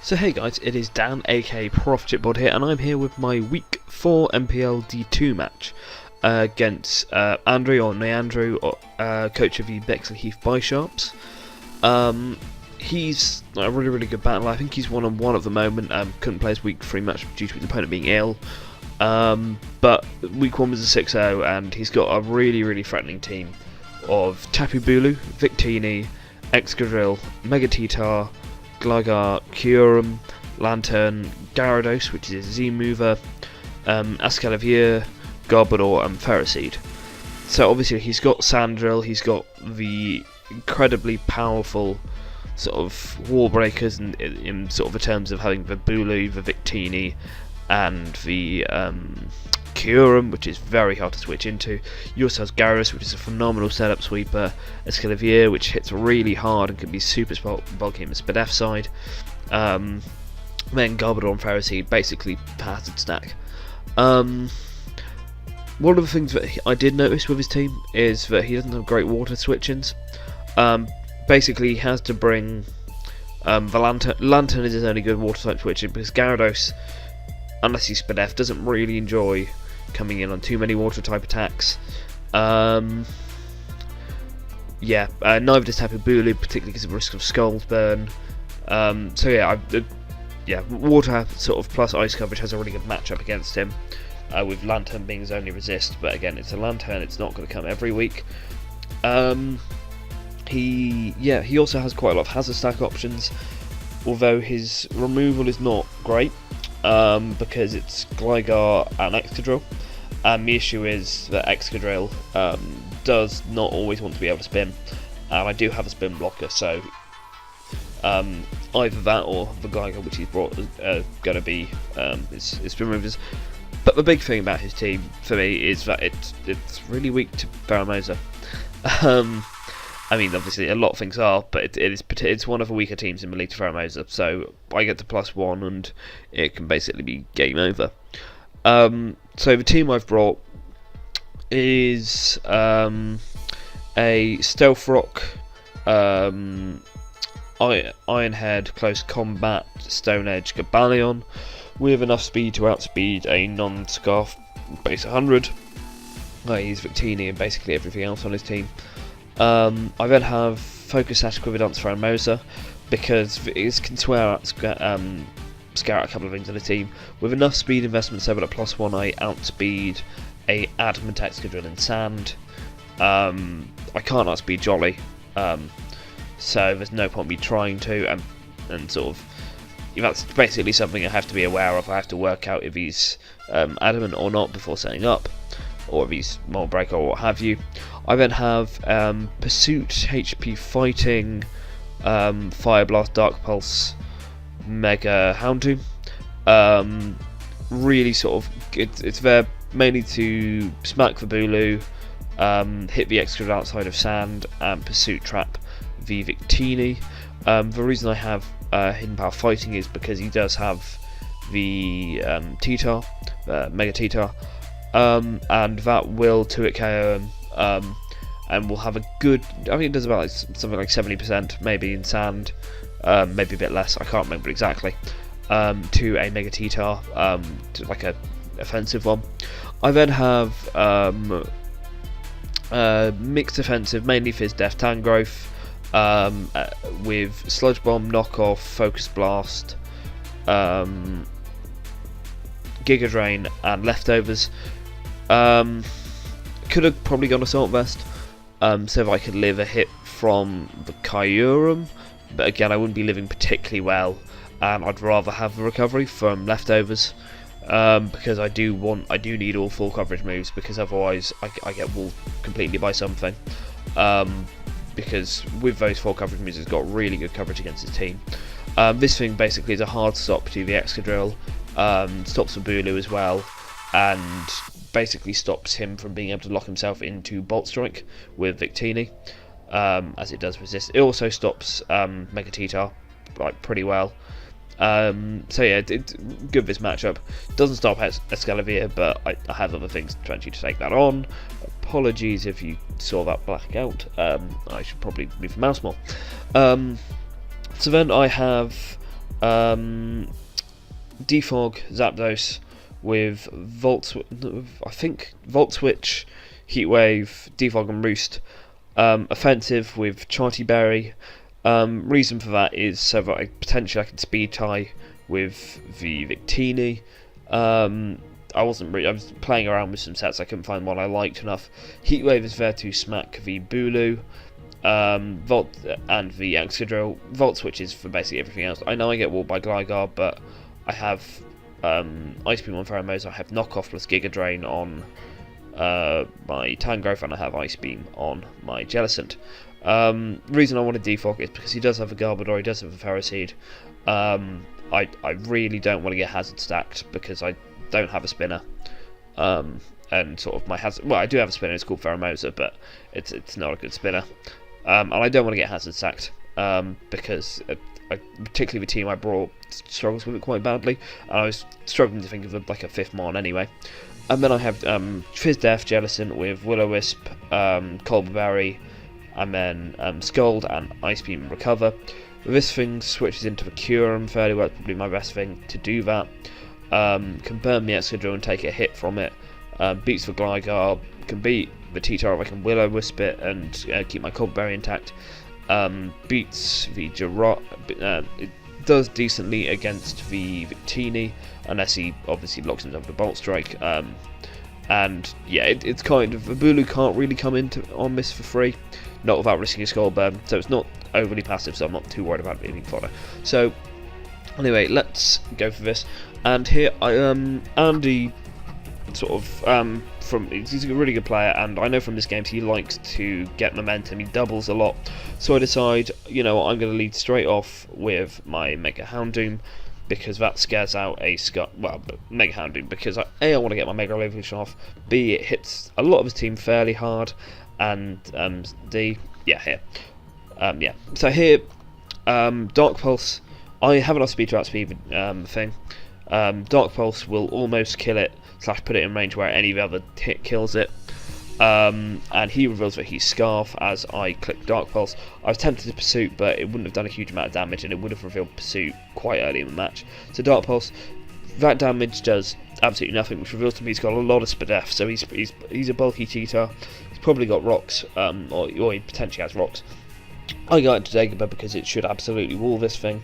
So hey guys, it is Dan aka ProfitedBod here, and I'm here with my Week 4 NPL D2 match against Andrew, or Neandrew, coach of the Bexleyheath Bisharps. He's a really good battler. I think he's 1-on-1 at the moment. Couldn't play his Week 3 match due to his opponent being ill. But Week 1 was a 6-0, and he's got a really threatening team of Bulu, Victini, Excadrill, Megatitar, Gligar, Kyurem, Lantern, Gyarados, which is a Z-mover, Escalavier, Garbodor and Ferroseed. So obviously he's got Sandrill, he's got the incredibly powerful sort of wall breakers in sort of the terms of having the Bulu, the Victini and the Kyurem, which is very hard to switch into. He also has Gyarados, which is a phenomenal setup sweeper, Escalavier, which hits really hard and can be super bulky on the Spadef side. Then Garbodor and Ferroseed, basically hazard stack. One of the things that I did notice with his team is that he doesn't have great water switch-ins. Basically, he has to bring the Lantern. Lantern is his only good water type switching because Gyarados, unless he's Spadef, doesn't really enjoy coming in on too many water type attacks. Neither does Tapu Bulu, particularly because of the risk of Skulls Burn. Water sort of plus ice coverage has a really good matchup against him, with Lantern being his only resist. But again, it's a Lantern; it's not going to come every week. He also has quite a lot of hazard stack options, although his removal is not great. Because it's Gligar and Excadrill, and the issue is that Excadrill does not always want to be able to spin, and I do have a spin blocker, so either that or the Gligar which he's brought is going to be his spin movers. But the big thing about his team for me is that it's really weak to Pheromosa. I mean, obviously a lot of things are, but it's one of the weaker teams in the league to Pheromosa, so I get to +1 and it can basically be game over. So the team I've brought is a Stealth Rock, Ironhead, Close Combat, Stone Edge, Gabalion, with enough speed to outspeed a non-Scarf base 100. He's Victini and basically everything else on his team. I then have Focus Ash Equivalence for Pheromosa because it can scare out a couple of things on the team. With enough speed investment so that at +1 I outspeed a Adamant Excadrill in Sand. I can't outspeed Jolly, so there's no point me trying to, and sort of that's basically something I have to be aware of. I have to work out if he's adamant or not before setting up, or if he's Mold Breaker or what have you. I then have Pursuit, HP Fighting, Fire Blast, Dark Pulse, Mega Houndoom. Really sort of, it's there mainly to smack the Bulu, hit the Excadrill outside of Sand, and Pursuit Trap the Victini. The reason I have Hidden Power Fighting is because he does have the Titar, Mega Titar, and that will 2-hit KO him. And we'll have a good, I think it does about something like 70% maybe in Sand, maybe a bit less, I can't remember exactly, to a Mega Titar, to like a offensive one. I then have mixed offensive, mainly Fizz Def Tangrowth, with Sludge Bomb, Knockoff, Focus Blast, Giga Drain and Leftovers. Could have probably gone Assault Vest, so if I could live a hit from the Kyurem, but again I wouldn't be living particularly well, and I'd rather have the recovery from Leftovers, because I do need all full coverage moves, because otherwise I get walled completely by something, because with those full coverage moves it's got really good coverage against his team. This thing basically is a hard stop to the Excadrill, stops the Bulu as well, and basically stops him from being able to lock himself into Bolt Strike with Victini, as it does resist. It also stops Mega Titar pretty well. So yeah, it's good this matchup. Doesn't stop Escalavier, but I have other things to try to take that on. Apologies if you saw that black out. I should probably move the mouse more. So then I have Defog, Zapdos with I think Volt Switch, Heatwave, Defog and Roost. Offensive with Charty Berry. Reason for that is so that potentially I can speed tie with the Victini. I was playing around with some sets. I couldn't find one I liked enough. Heatwave is there to smack the Bulu. Volt and the Excadrill. Volt Switch is for basically everything else. I know I get walled by Gligar, but I have Ice Beam on Pheromones. I have Knockoff plus Giga Drain on my Tangrowth, and I have Ice Beam on my Jellicent. The reason I want to defog is because he does have a Garbodor, he does have a Ferroseed. I really don't want to get Hazard stacked because I don't have a spinner. And sort of my Hazard, well, I do have a spinner, it's called Pheromosa, but it's not a good spinner. And I don't want to get Hazard sacked because particularly the team I brought struggles with it quite badly, and I was struggling to think of like a fifth Mon anyway. And then I have Fizz Death, Jellicent with Will-O-Wisp, Colberberry, and then Scald and Ice Beam Recover. This thing switches into the Kyurem fairly well, probably my best thing to do that. Can burn the Excadrill and take a hit from it. Beats the Gligar, can beat the T-Tar if I can Will-O-Wisp it and keep my Colberberry intact. Beats the Giraffe. It does decently against the Victini, unless he obviously locks himself with a Bolt Strike. And yeah, it's kind of, the Bulu can't really come into on this for free, not without risking a Skull Burn, so it's not overly passive, so I'm not too worried about it being fodder. So anyway, let's go for this. And here Andy sort of he's a really good player, and I know from this game he likes to get momentum. He doubles a lot, so I decide, you know, I'm going to lead straight off with my Mega Houndoom because that scares out a Mega Houndoom because I want to get my Mega Evolution off. B, it hits a lot of his team fairly hard, and D, yeah, here, So here, Dark Pulse. I have enough speed to outspeed the thing. Dark Pulse will almost kill it, / put it in range where any other hit kills it. And he reveals that he's Scarf as I click Dark Pulse. I was tempted to Pursuit, but it wouldn't have done a huge amount of damage, and it would have revealed Pursuit quite early in the match. So Dark Pulse, that damage does absolutely nothing, which reveals to me he's got a lot of Spadef, so he's a bulky Cheetah. He's probably got rocks, or he potentially has rocks. I got into Dagobah because it should absolutely wall this thing,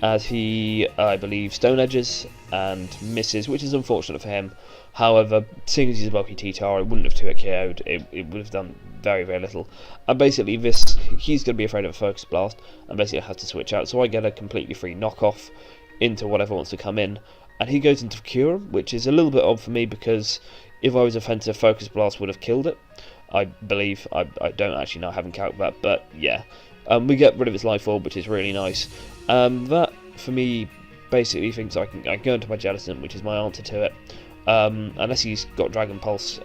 as he, I believe, Stone Edges and misses, which is unfortunate for him. However, seeing as he's a bulky T-Tar, it wouldn't have 2-hit KO'd, it would have done very, very little. And basically he's going to be afraid of a Focus Blast, and basically has to switch out, so I get a completely free knockoff into whatever wants to come in, and he goes into Kyurem, which is a little bit odd for me, because if I was offensive, Focus Blast would have killed it, I believe. I don't actually know, I haven't calculated that, but yeah. We get rid of its Life Orb, which is really nice. That, for me, basically thinks I can go into my Jellicent, which is my answer to it. Unless he's got Dragon Pulse,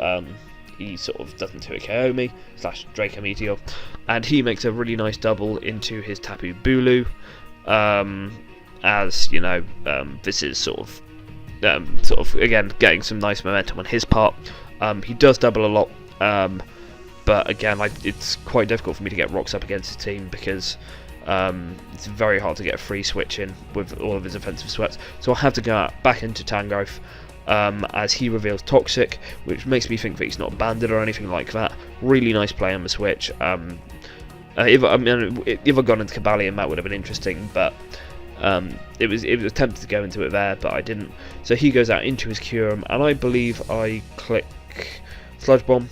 he sort of doesn't 2-hit KO me, / Draco Meteor, and he makes a really nice double into his Tapu Bulu, as, you know, this is sort of, again, getting some nice momentum on his part. He does double a lot, but again, it's quite difficult for me to get rocks up against the team because it's very hard to get a free switch in with all of his offensive sweats, so I'll have to go back into Tangrowth. As he reveals Toxic, which makes me think that he's not banded or anything like that. Really nice play on the switch. If I'd gone into Cobalion, that would have been interesting, but it was tempted to go into it there, but I didn't. So he goes out into his Kyurem, and I believe I click Sludge Bomb,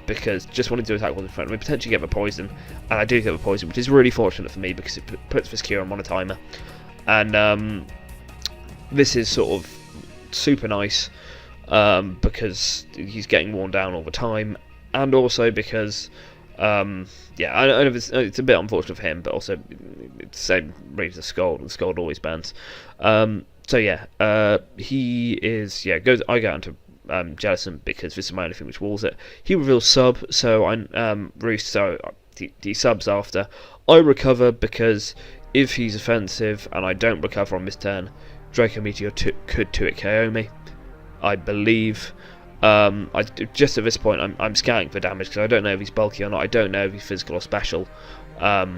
because just wanted to attack what's in front of me, potentially get the poison, and I do get the poison, which is really fortunate for me because it puts this Kyurem on a timer. And this is sort of super nice because he's getting worn down all the time, and also because yeah, I know it's a bit unfortunate for him, but also it's the same reason as Scald, and Scald always bans. So yeah, he is, yeah, I go into Jellicent because this is my only thing which walls it. He reveals Sub, so I Roost, so he subs after. I recover because if he's offensive and I don't recover on this turn, Draco Meteor could 2-hit KO me, I believe. Just at this point, I'm scanning for damage because I don't know if he's bulky or not. I don't know if he's physical or special. I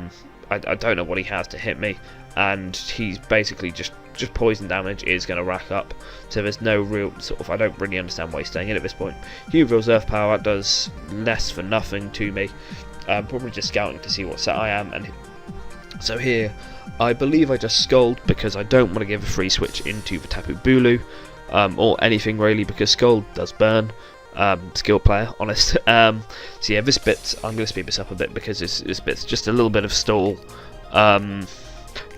don't know what he has to hit me. and he's basically just poison damage is going to rack up, so there's no real sort of, I don't really understand why he's staying in at this point. He reveals Earth Power, does less for nothing to me, probably just scouting to see what set I am, and so here I believe I just Scold because I don't want to give a free switch into the Tapu Bulu, or anything really, because Scold does burn. Skill player, honest. So yeah, this bit I'm going to speed this up a bit because this bit's just a little bit of stall.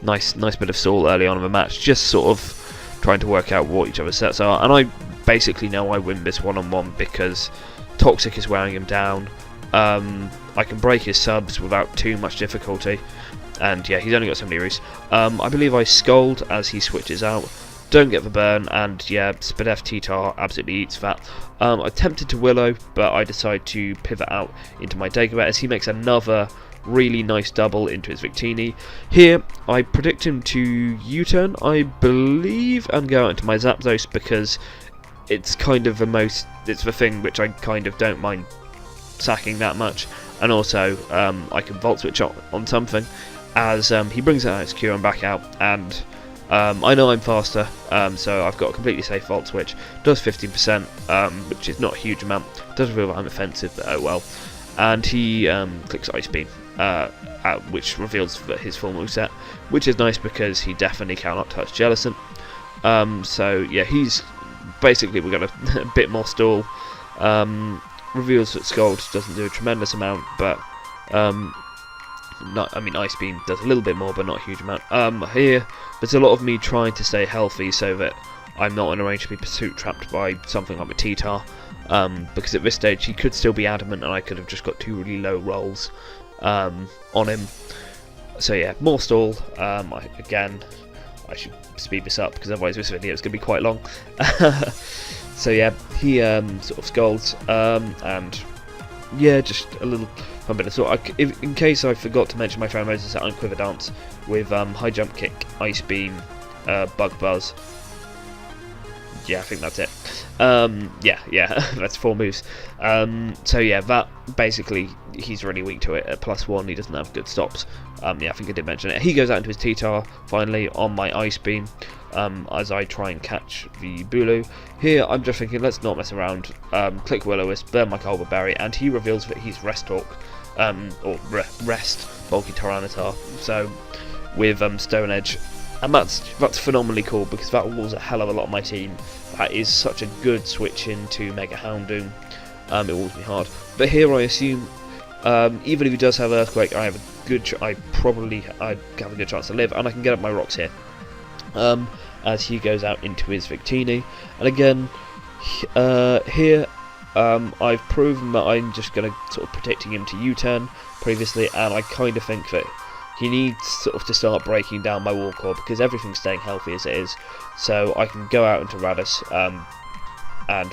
Nice bit of stall early on in the match, just sort of trying to work out what each other's sets are, and I basically know I win this one-on-one because Toxic is wearing him down. I can break his subs without too much difficulty, and yeah, he's only got so many roosts. I believe I Scold as he switches out, don't get the burn, and yeah, Spadef T-Tar absolutely eats that. I attempted to Willow, but I decide to pivot out into my Dagobah as he makes another really nice double into his Victini. Here, I predict him to U-turn, I believe, and go out into my Zapdos because it's kind of it's the thing which I kind of don't mind sacking that much, and also I can Volt Switch on something as he brings out his Kyurem back out, and I know I'm faster, so I've got a completely safe Volt Switch, does 15%, which is not a huge amount, does reveal that I'm offensive, but oh well, and he clicks Ice Beam, which reveals his full moveset, which is nice because he definitely cannot touch Jellicent. So yeah, he's basically, we've got a bit more stall. Reveals that Scold doesn't do a tremendous amount, but Ice Beam does a little bit more, but not a huge amount. Here, there's a lot of me trying to stay healthy so that I'm not in a range to be pursuit trapped by something like a T-Tar, because at this stage he could still be adamant and I could have just got two really low rolls on him. So yeah, more stall. Again, I should speed this up because otherwise this video is going to be quite long. So yeah, he sort of Scolds, and yeah, just a little fun bit of sort. In case I forgot to mention my Pheromones set on Quiver Dance with High Jump Kick, Ice Beam, Bug Buzz. Yeah, I think that's it. Yeah, that's 4 moves. So yeah, that basically, he's really weak to it at +1, he doesn't have good stops. Yeah, I think I did mention it. He goes out into his T-Tar, finally, on my Ice Beam, as I try and catch the Bulu. Here, I'm just thinking, let's not mess around, click Will-O-Wisp, burn my Colbur Berry, and he reveals that he's Rest Talk, or Rest, Bulky Tyranitar, so, with Stone Edge. And that's phenomenally cool because that walls a hell of a lot of my team. That is such a good switch into Mega Houndoom. It walls me hard. But here I assume, even if he does have Earthquake, I have a good. I have a good chance to live, and I can get up my rocks here. As he goes out into his Victini, and again, here I've proven that I'm just going to sort of predicting him to U-turn previously, and I kind of think that he needs sort of to start breaking down my wall core because everything's staying healthy as it is, so I can go out into Radis and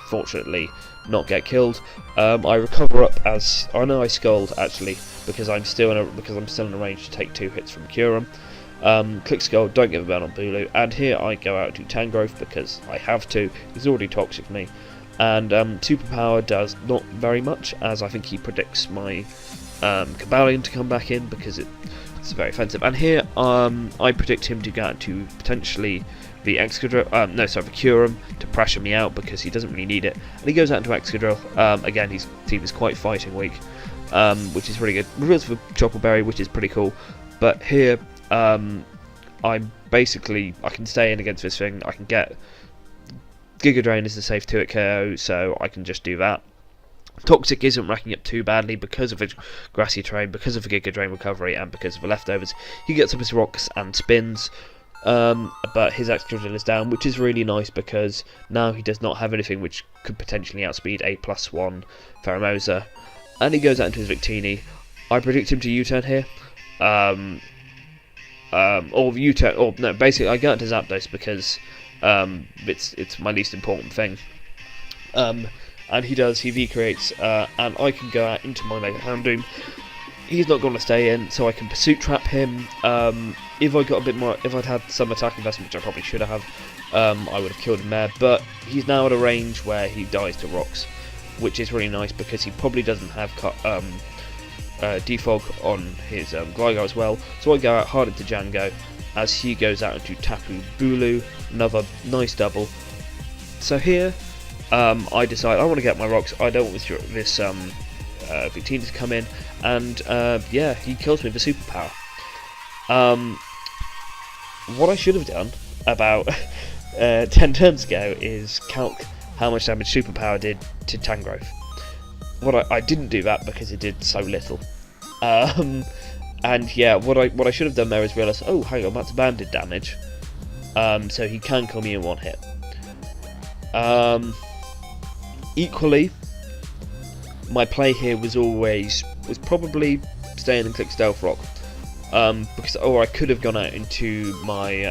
fortunately not get killed. I recover up as I Scold actually because I'm still in a range to take 2 hits from Kyurem. Click Scold, don't give a burn on Bulu, and here I go out to Tangrowth because I have to. He's already toxic me, and Superpower does not very much as I think he predicts my Cobalion to come back in because it's very offensive. And here I predict him to go out to potentially the Excadrill, the Kyurem to pressure me out because he doesn't really need it, and he goes out into Excadrill. Again, his team is quite fighting weak, which is really good. Reveals for Chocolate Berry, which is pretty cool. But here I'm basically, I can stay in against this thing. I can get Giga Drain is a safe 2-hit KO, so I can just do that. Toxic isn't racking up too badly because of the grassy terrain, because of the Giga Drain recovery, and because of the leftovers. He gets up his rocks and spins, but his Excadrill is down, which is really nice because now he does not have anything which could potentially outspeed a +1 Pheromosa. And he goes out into his Victini. I predict him to U-turn here. Or U-turn, or no, basically I go out to Zapdos because it's my least important thing. And he V-creates, and I can go out into my Mega Houndoom. He's not going to stay in, so I can Pursuit Trap him. If I got a bit more, if I'd had some attack investment, which I probably should have, I would have killed him there. But he's now at a range where he dies to rocks, which is really nice because he probably doesn't have defog on his Gligar as well, so I go out hard into Django as he goes out into Tapu Bulu, another nice double. So here I decide I want to get my rocks, I don't want this Victini to come in, and yeah, he kills me with a superpower. What I should have done about 10 turns ago is calc how much damage superpower did to Tangrowth. I didn't do that because it did so little. And yeah, what I should have done there is realise, oh hang on, that's banded damage. So he can kill me in one hit. Equally, my play here was probably staying in Click Stealth Rock. Because I could have gone out into my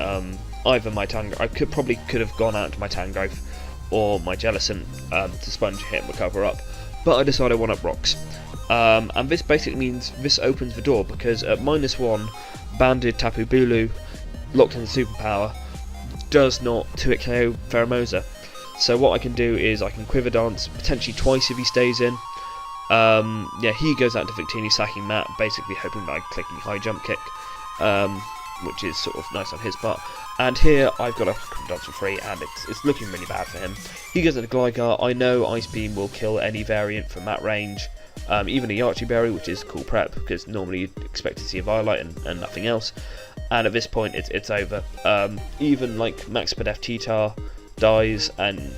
either my Tangrowth. I could have gone out into my Tangrowth or my Jellicent to sponge hit and recover up. But I decided I want up rocks. And this basically means this opens the door, because at -1, banded Tapu Bulu, locked in the superpower, does not 2-hit KO Pheromosa. So what I can do is I can Quiver Dance potentially twice if he stays in. Yeah, he goes out to Victini, sacking Matt, basically hoping by clicking high jump kick, which is sort of nice on his part. And here I've got a Quiver Dance for free, and it's looking really bad for him. He goes into Gligar. I know Ice Beam will kill any variant from that range, even a Yachi Berry, which is cool prep, because normally you'd expect to see a Violet and nothing else. And at this point it's over. Even like Max Pedef T-Tar dies and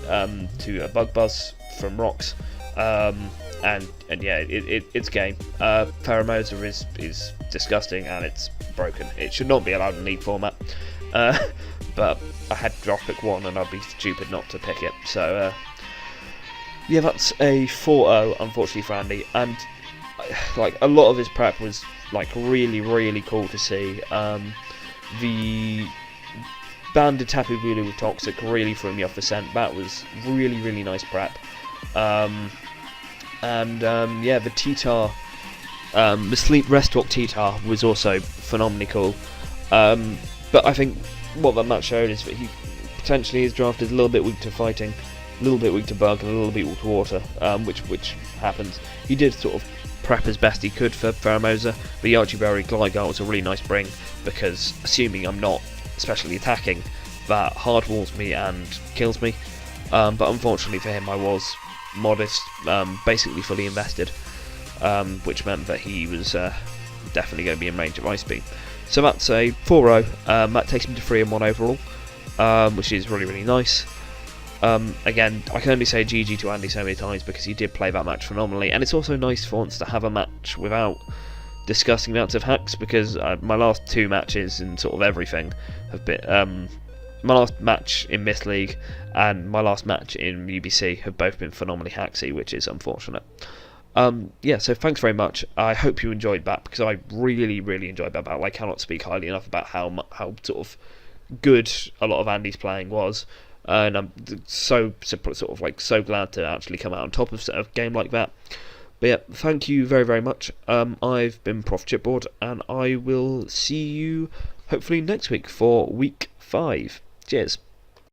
to a Bug Buzz from rocks. And yeah, it's game. Pheromosa is disgusting and it's broken. It should not be allowed in League format. But I had to draft pick 1 and I'd be stupid not to pick it. So yeah, that's a 4-0 unfortunately for Andy. And like a lot of his prep was like really cool to see. The banded Tapu Bulu with Toxic really threw me off the scent. That was really nice prep. Yeah, the T-Tar, the Sleep Rest Walk T-Tar was also phenomenally cool. But I think what that match showed is that he potentially is drafted a little bit weak to fighting, a little bit weak to bug, and a little bit weak to water, which happens. He did sort of prep as best he could for Pheromosa. The Yachi Berry Gligar was a really nice bring, because assuming I'm not especially attacking, that hard walls me and kills me. But unfortunately for him, I was modest, basically fully invested, which meant that he was definitely going to be in range of Ice Beam. So that's a 4-0. That takes me to 3-1 overall, which is really nice. Again, I can only say GG to Andy so many times, because he did play that match phenomenally, and it's also nice for once to have a match without discussing amounts of hacks, because my last 2 matches and sort of everything have been my last match in Myth League and my last match in UBC have both been phenomenally hacksy, which is unfortunate. Yeah, so thanks very much. I hope you enjoyed that, because I really enjoyed that battle. I cannot speak highly enough about how sort of good a lot of Andy's playing was, and I'm so glad to actually come out on top of a game like that. But yeah, thank you very much. I've been Prof Chipboard, and I will see you hopefully next week for week 5. Cheers.